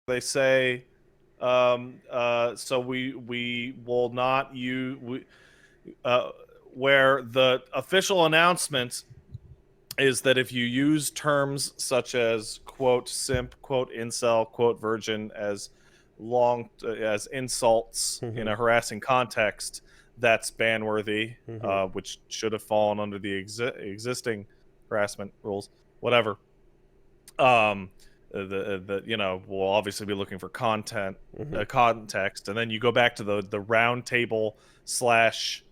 they say, so we will not use uh, where the official announcement is that if you use terms such as quote simp, quote incel, quote virgin as insults in Mhm. a harassing context, that's ban worthy, Mhm. which should have fallen under the existing harassment rules. Whatever. Um, the we'll obviously be looking for Mhm. context, and then you go back to the round table slash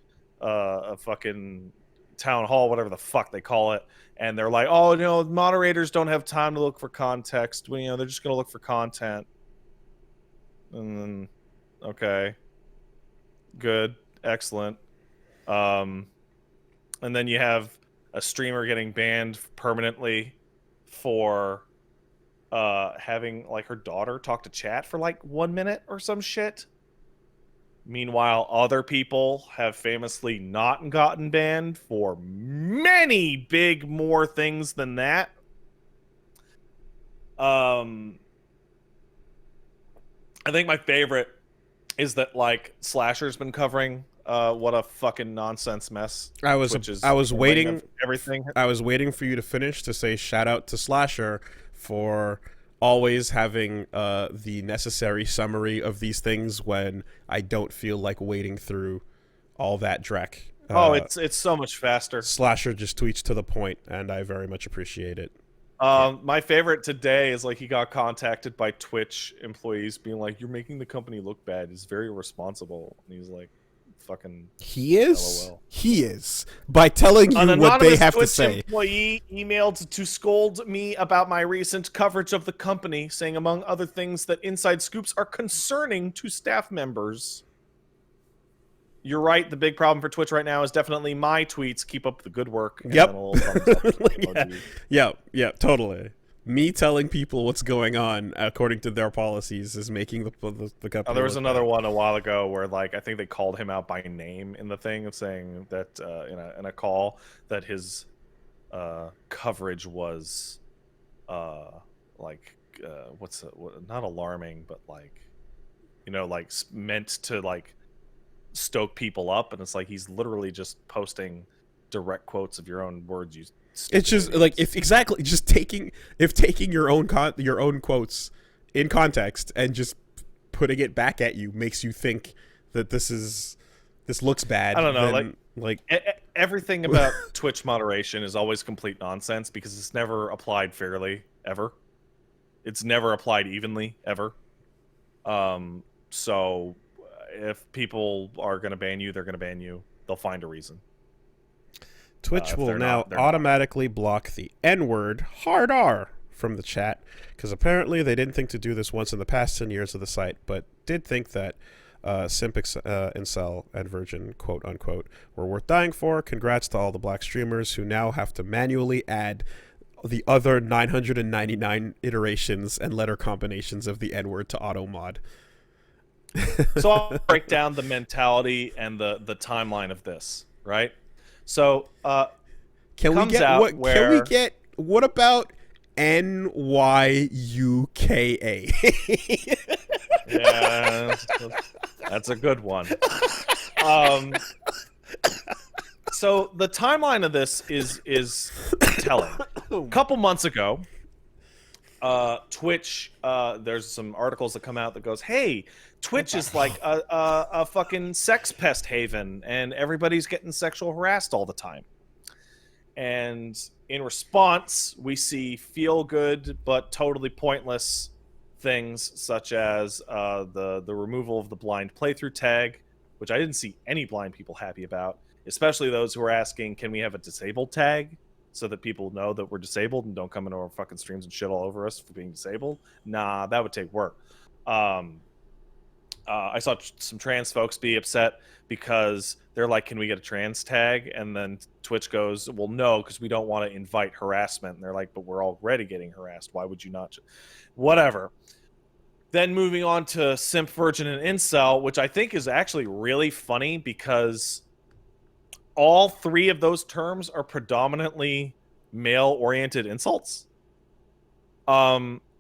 a fucking town hall, whatever the fuck they call it, and they're like, oh, moderators don't have time to look for context. Well, they're just gonna look for content, and then okay, good, excellent. Um, and then you have a streamer getting banned permanently for having like her daughter talk to chat for like 1 minute or some shit. Meanwhile, other people have famously not gotten banned for many big more things than that. Um, I think my favorite is that like Slasher's been covering what a fucking nonsense mess I was Twitch I is was handling of waiting everything. I was waiting for you to finish to say shout out to Slasher for always having the necessary summary of these things when I don't feel like wading through all that dreck. Oh, it's so much faster. Slasher just tweets to the point, and I very much appreciate it. Yeah. My favorite today is like he got contacted by Twitch employees being like, "You're making the company look bad. It's very irresponsible." And he's like, "Fucking He is. LOL." He is. By telling An you what they anonymous have to Twitch say. employee emailed to scold me about my recent coverage of the company, saying, among other things, that inside scoops are concerning to staff members. You're right. The big problem for Twitch right now is definitely my tweets. Keep up the good work, and then Yep. a little thumbs up Yeah. emoji. Yeah. Yeah. Totally. Me telling people what's going on according to their policies is making the company There was look another bad. one a while ago where, like, I think they called him out by name in the thing of saying that in a call that his coverage was uh, like not alarming, but like like meant to like stoke people up, and it's like he's literally just posting direct quotes of your own words, you It's stupid just like idiots. if exactly just taking your own quotes in context and just putting it back at you makes you think that this looks I bad, don't know, then like everything about Twitch moderation is always complete nonsense because it's never applied fairly ever. It's never applied evenly ever. Um, so if people are going to ban you, they're going to ban you. They'll find a reason. Twitch If will they're now not, they're not. automatically block the N-word hard R from the chat because apparently they didn't think to do this once in the past 10 years of the site, but did think that Simp Incel and Virgin, quote unquote, were worth dying for. Congrats to all the black streamers who now have to manually add the other 999 iterations and letter combinations of the N-word to auto mod. So I'll break down the mentality and the timeline of this, right? So Can we comes get out what? Can we where get what about NYUKA? yeah, that's a good one. Um, so the timeline of this is telling. A couple months ago, Twitch, there's some articles that come out that goes, hey, Twitch is like a fucking sex pest haven, and everybody's getting sexual harassed all the time. And in response, we see feel good but totally pointless things such as the removal of the blind playthrough tag, which I didn't see any blind people happy about, especially those who are asking, can we have a disabled tag so that people know that we're disabled and don't come into our fucking streams and shit all over us for being disabled? Nah, that would take work. I saw some trans folks be upset because they're like, can we get a trans tag? And then Twitch goes, well, no, because we don't want to invite harassment. And they're like, but we're already getting harassed. Why would you not? Whatever. Then moving on to simp, virgin, and incel, which I think is actually really funny because all three of those terms are predominantly male-oriented insults.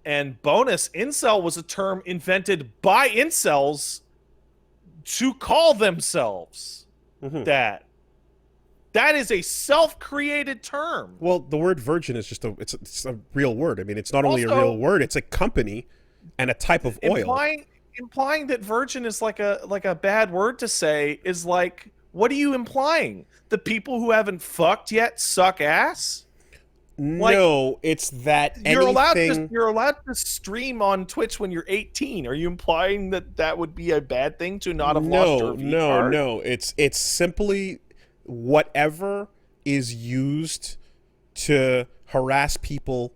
And bonus, incel was a term invented by incels to call themselves that. That is a self-created term. Well, the word virgin is just it's a real word. I mean, it's not only a Also, real word, it's a company and a type of oil. Implying that virgin is like a bad word to say is like, what are you implying? The people who haven't fucked yet suck ass? No, it's that anything. You're allowed to stream on Twitch when you're 18. Are you implying that that would be a bad thing to not have lost your V card? No. It's simply whatever is used to harass people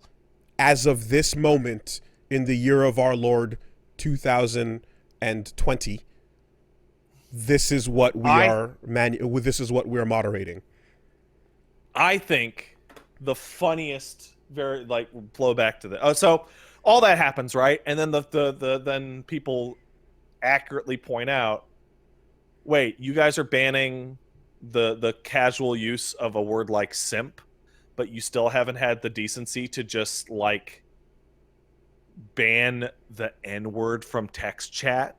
as of this moment in the year of our Lord 2020. This is what this is what we're moderating. I think the funniest, very like blow back to the so all that happens, right? And then then people accurately point out, wait, you guys are banning the casual use of a word like simp, but you still haven't had the decency to just like ban the N-word from text chat?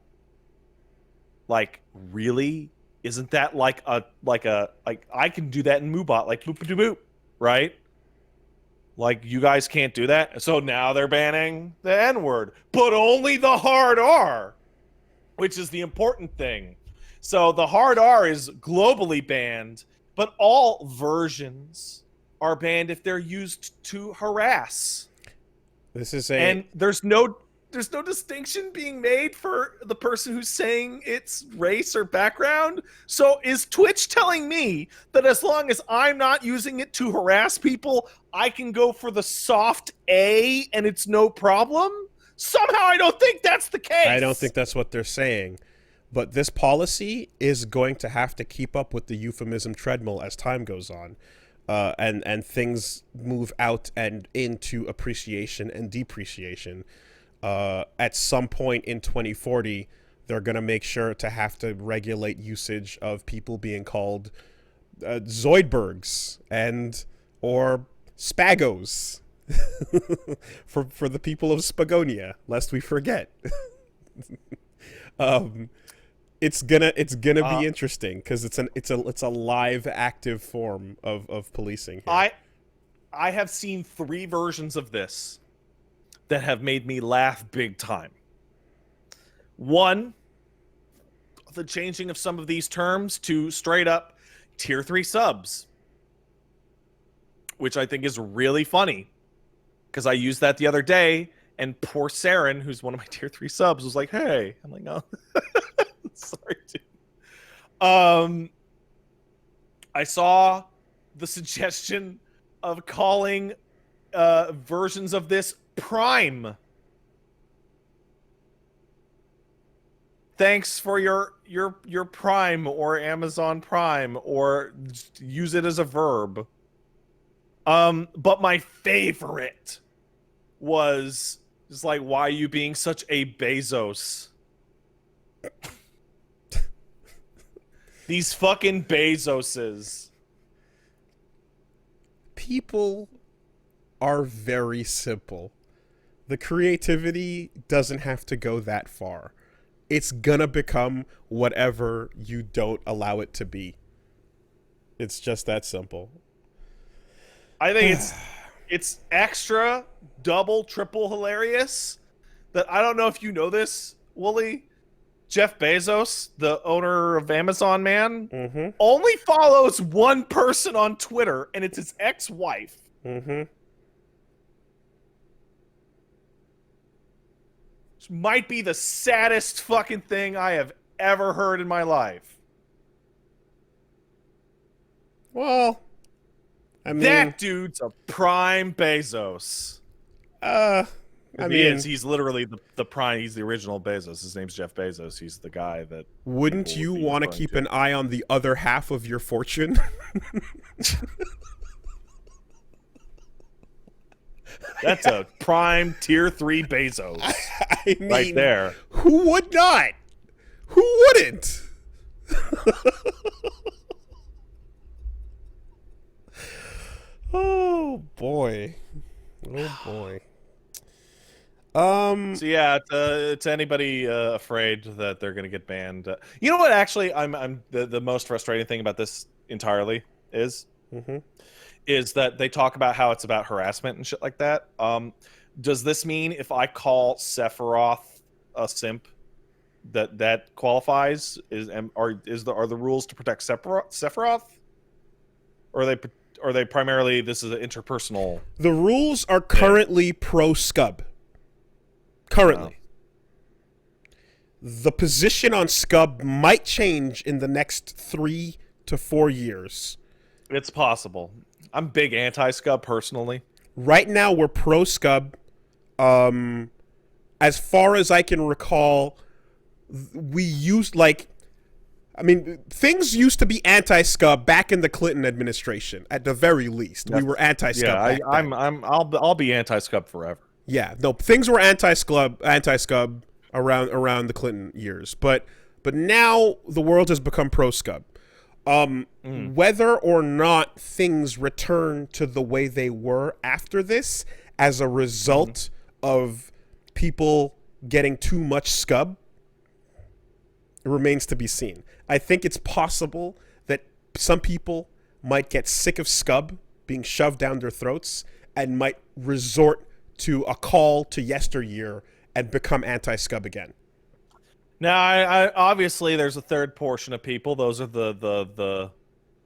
Like, really? Isn't that like I can do that in Moobot, like boop boop boop, right? Like, you guys can't do that. So now they're banning the N-word, but only the hard R, which is the important thing. So the hard R is globally banned, but all versions are banned if they're used to harass. And there's no distinction being made for the person who's saying it's race or background. So is Twitch telling me that as long as I'm not using it to harass people, I can go for the soft A and it's no problem? Somehow I don't think that's the case. I don't think that's what they're saying. But this policy is going to have to keep up with the euphemism treadmill as time goes on. And things move out and into appreciation and depreciation. At some point in 2040, they're going to make sure to have to regulate usage of people being called Zoidbergs or Spagos for the people of Spagonia, lest we forget. It's gonna be interesting because it's a live, active form of policing here. I have seen 3 versions of this that have made me laugh big time. One, the changing of some of these terms to straight up tier 3 subs, which I think is really funny because I used that the other day, and poor Saren, who's one of my tier 3 subs, was like, "Hey," I'm like, "No." Sorry, dude. I saw the suggestion of calling versions of this Prime. Thanks for your Prime or Amazon Prime, or use it as a verb. But my favorite was just like, why are you being such a Bezos? These fucking Bezoses. People are very simple. The creativity doesn't have to go that far. It's gonna become whatever you don't allow it to be. It's just that simple. I think it's extra, double, triple hilarious that I don't know if you know this, Woolie. Jeff Bezos, the owner of Amazon, man, only follows one person on Twitter, and it's his ex-wife. Which might be the saddest fucking thing I have ever heard in my life. Well, I mean, that dude's a prime Bezos. He's literally the prime. He's the original Bezos. His name's Jeff Bezos. He's the guy that. Wouldn't you want to keep an eye on the other half of your fortune? That's a prime tier 3 Bezos. I mean, right there. Who would not? Who wouldn't? Oh boy. Oh boy. Um, So yeah, to anybody afraid that they're gonna get banned, you know what? Actually, I'm the most frustrating thing about this entirely is mhm. is that they talk about how it's about harassment and shit like that. Does this mean if I call Sephiroth a simp, that qualifies? Are the rules to protect Sephiroth, or are they primarily this is an interpersonal The rules are thing? currently pro Scub. No. Currently. The position on Scub might change in the next 3 to 4 years. It's possible. I'm big anti-scub personally. Right now, we're pro Scub. Um, as far as I can recall, we used like, I mean, things used to be anti-Scub back in the Clinton administration. At the very least, we were anti-Scub Yeah, back then. I'll be anti-scub forever. Yeah, no, things were anti-Scub around the Clinton years, but now the world has become pro Scub. Whether or not things return to the way they were after this, as a result of people getting too much Scub, remains to be seen. I think it's possible that some people might get sick of Scub being shoved down their throats and might resort to a call to yesteryear and become anti-Scub again. Now, I obviously there's a third portion of people. Those are the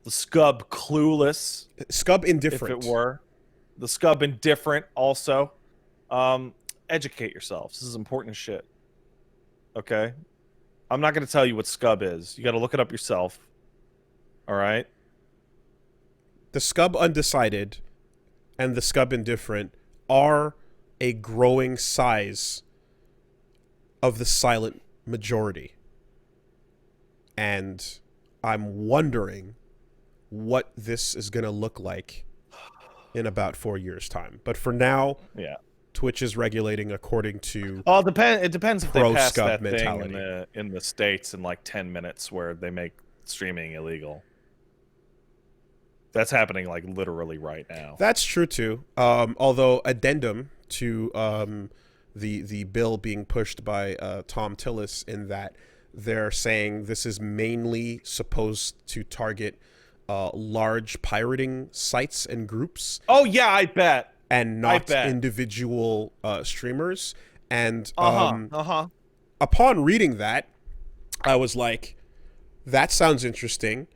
scub clueless, Scub if indifferent. it were, the scub indifferent. Also, educate yourselves. This is important shit. Okay, I'm not going to tell you what scub is. You got to look it up yourself. All right. The Scub undecided and the Scub indifferent are a growing size of the silent majority. And I'm wondering what this is going to look like in about 4 years' time. But for now, Yeah. Twitch is regulating according to Well, it depends if they pro pass scub that mentality. thing in the States in like 10 minutes where they make streaming illegal. That's happening like literally right now. That's true too. Although addendum to the bill being pushed by Tom Tillis, in that they're saying this is mainly supposed to target large pirating sites and groups, Oh yeah, I bet. and I not bet. individual streamers. And Uh-huh. upon reading that, I was like, that sounds interesting.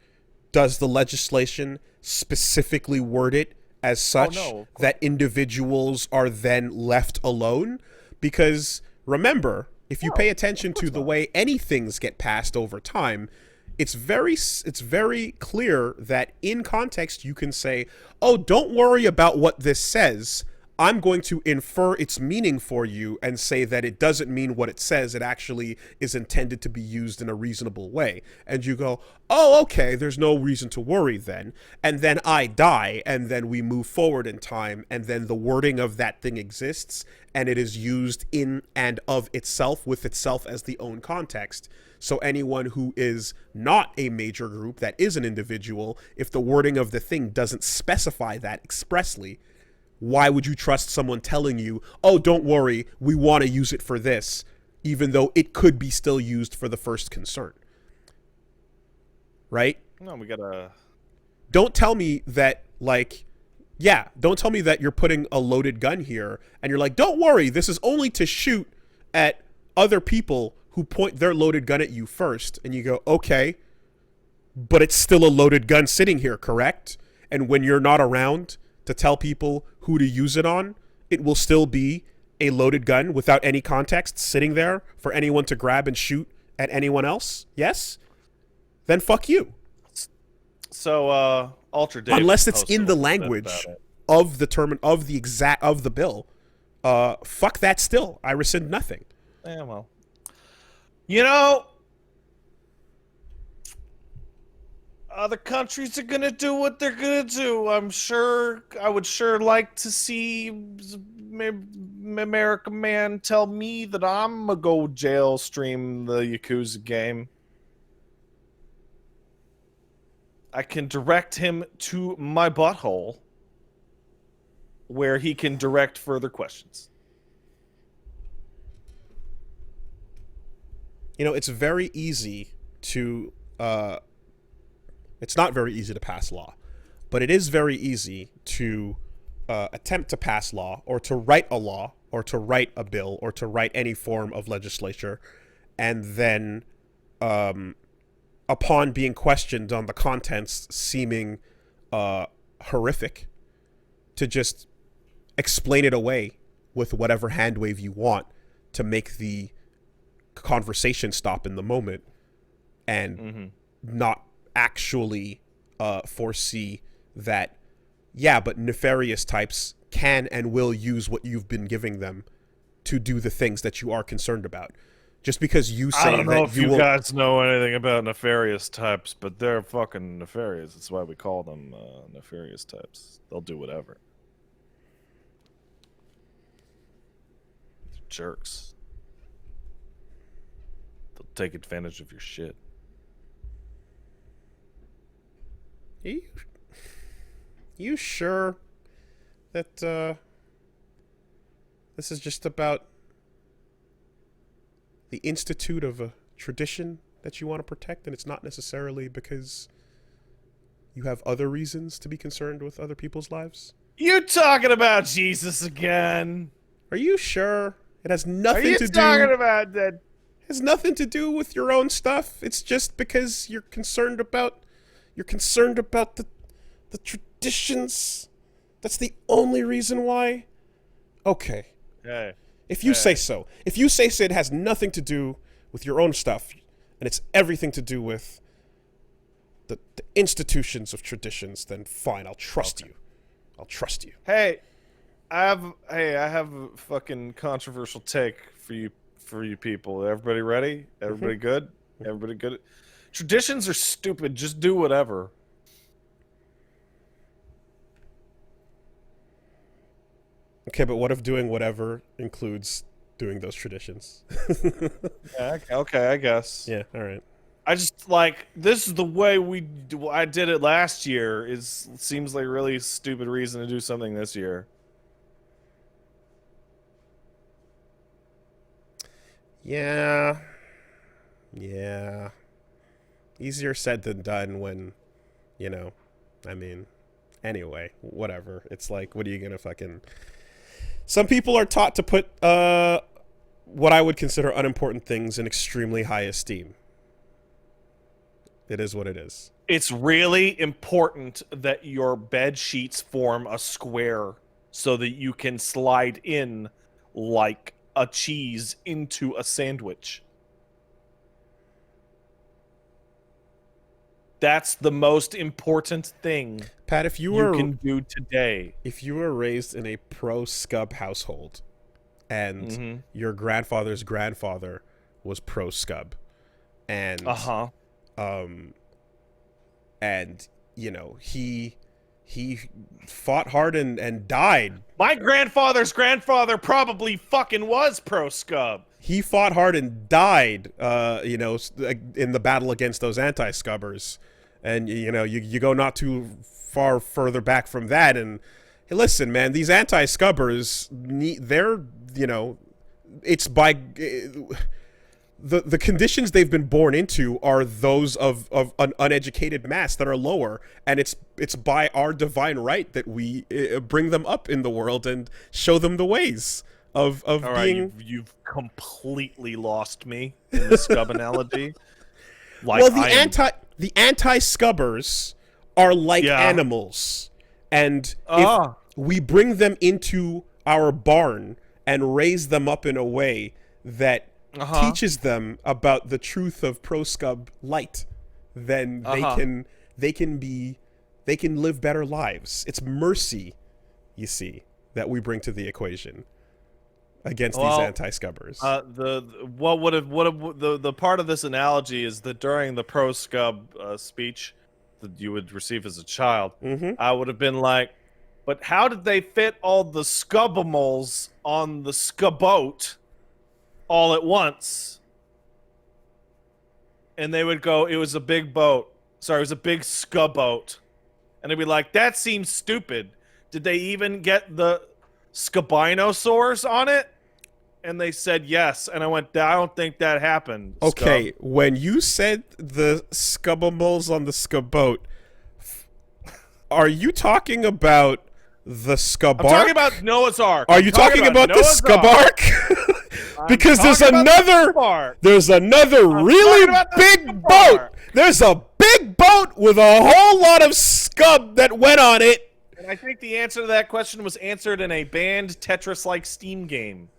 Does the legislation specifically word it as such no. that individuals are then left alone? Because remember, if you pay attention to the way any things get passed over time, it's very clear that in context you can say, "Oh, don't worry about what this says. I'm going to infer its meaning for you and say that it doesn't mean what it says. It actually is intended to be used in a reasonable way." And you go, "Oh, okay, there's no reason to worry then." And then I die, and then we move forward in time, and then the wording of that thing exists, and it is used in and of itself, with itself as the own context. So anyone who is not a major group, that is an individual, if the wording of the thing doesn't specify that expressly, why would you trust someone telling you, "Oh, don't worry, we want to use it for this," even though it could be still used for the first concern? Right? No, we gotta. Don't tell me that, like, yeah, don't tell me that you're putting a loaded gun here and you're like, "Don't worry, this is only to shoot at other people who point their loaded gun at you first." And you go, "Okay, but it's still a loaded gun sitting here, correct? And when you're not around to tell people who to use it on, it will still be a loaded gun without any context sitting there for anyone to grab and shoot at anyone else? Yes? Then fuck you." So, Ultra Dave Unless it's posted in a the little bit language about it. of the term of the bill. Fuck that still. I rescind nothing. Yeah, well, you know, other countries are gonna do what they're gonna do. I'm sure. I would sure like to see America man tell me that I'm gonna go jail stream the Yakuza game. I can direct him to my butthole, where he can direct further questions. You know, it's very easy to. It's not very easy to pass law, but it is very easy to attempt to pass law or to write a law or to write a bill or to write any form of legislature, and then, upon being questioned on the contents seeming horrific, to just explain it away with whatever hand wave you want to make the conversation stop in the moment and not actually foresee that, yeah, but nefarious types can and will use what you've been giving them to do the things that you are concerned about. Just because you say I don't know if you will, guys know anything about nefarious types, but they're fucking nefarious. That's why we call them nefarious types. They'll do whatever. Jerks. They'll take advantage of your shit. you sure that this is just about the institute of a tradition that you want to protect, and it's not necessarily because you have other reasons to be concerned with other people's lives? You talking about Jesus again? Are you sure? It has nothing Are you to talking do. about that? Has nothing to do with your own stuff. It's just because you're concerned about the traditions. That's the only reason why. Okay. Hey. If you say so. If you say so, it has nothing to do with your own stuff, and it's everything to do with the institutions of traditions, then fine, I'll trust you. I'll trust you. Hey, I have a fucking controversial take for you people. Everybody ready? Everybody good? Everybody good? Traditions are stupid. Just do whatever. Okay, but what if doing whatever includes doing those traditions? Yeah, okay, I guess. Yeah, all right. I just like this is the way I did it last year. Seems like a really stupid reason to do something this year. Yeah. Yeah. Easier said than done when, I mean, anyway, whatever. It's like, what are you gonna fucking... Some people are taught to put what I would consider unimportant things in extremely high esteem. It is what it is. It's really important that your bed sheets form a square so that you can slide in like a cheese into a sandwich. That's the most important thing Pat, if you can do today. If you were raised in a pro-scub household and your grandfather's grandfather was pro-scub and and he fought hard and died. My grandfather's grandfather probably fucking was pro-scub. He fought hard and died, in the battle against those anti-scubbers. And, you go not too far further back from that. And hey, listen, man, these anti-scubbers, it's by... The conditions they've been born into are those of an uneducated mass that are lower, and it's by our divine right that we bring them up in the world and show them the ways of All being. Right, you've completely lost me in the scub analogy. Like, well, the anti-scubbers are like animals, and if we bring them into our barn and raise them up in a way that teaches them about the truth of pro-scub light, then they can live better lives. It's mercy, you see, that we bring to the equation against these anti-scubbers. The part of this analogy is that during the pro-scub speech that you would receive as a child, I would have been like, but how did they fit all the scubbimals on the scuboat all at once? And they would go, it was a big boat. Sorry, it was a big scuboat. And they'd be like, that seems stupid. Did they even get the scubinosaurs on it? And they said yes, and I went, I don't think that happened. Okay, Scub. when you said the Scubables on the Scubboat, are you talking about the Scubark? I'm talking about Noah's Ark. Are you talking about the Scubark? Because there's another really big boat. There's a big boat with a whole lot of scub that went on it. And I think the answer to that question was answered in a banned Tetris-like Steam game.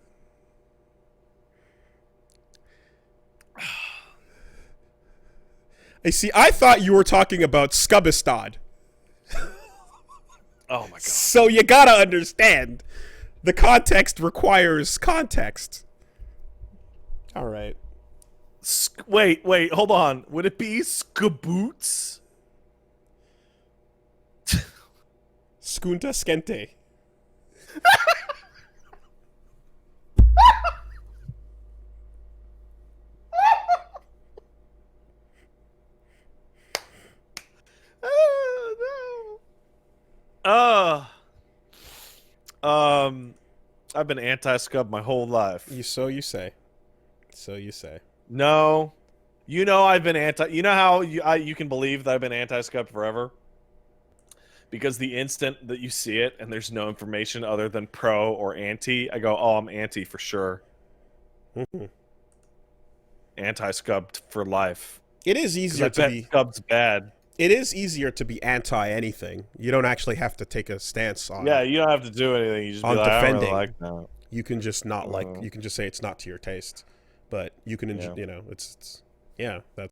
I thought you were talking about Scubistad. Oh my god. So you gotta understand. The context requires context. Alright. Wait, hold on. Would it be Skaboots? Skunta Skente. I've been anti-Scub my whole life. So you say. So you say. No. You know I've been anti... You know how you can believe that I've been anti-Scub forever? Because the instant that you see it and there's no information other than pro or anti, I go, oh, I'm anti for sure. Anti-Scub for life. It is easier to be... Scub's bad. It is easier to be anti-anything. You don't actually have to take a stance on... Yeah, you don't have to do anything. You just be like, defending. I don't really like that. You can just not like... You can just say it's not to your taste. But you can... You know, it's... Yeah, that's...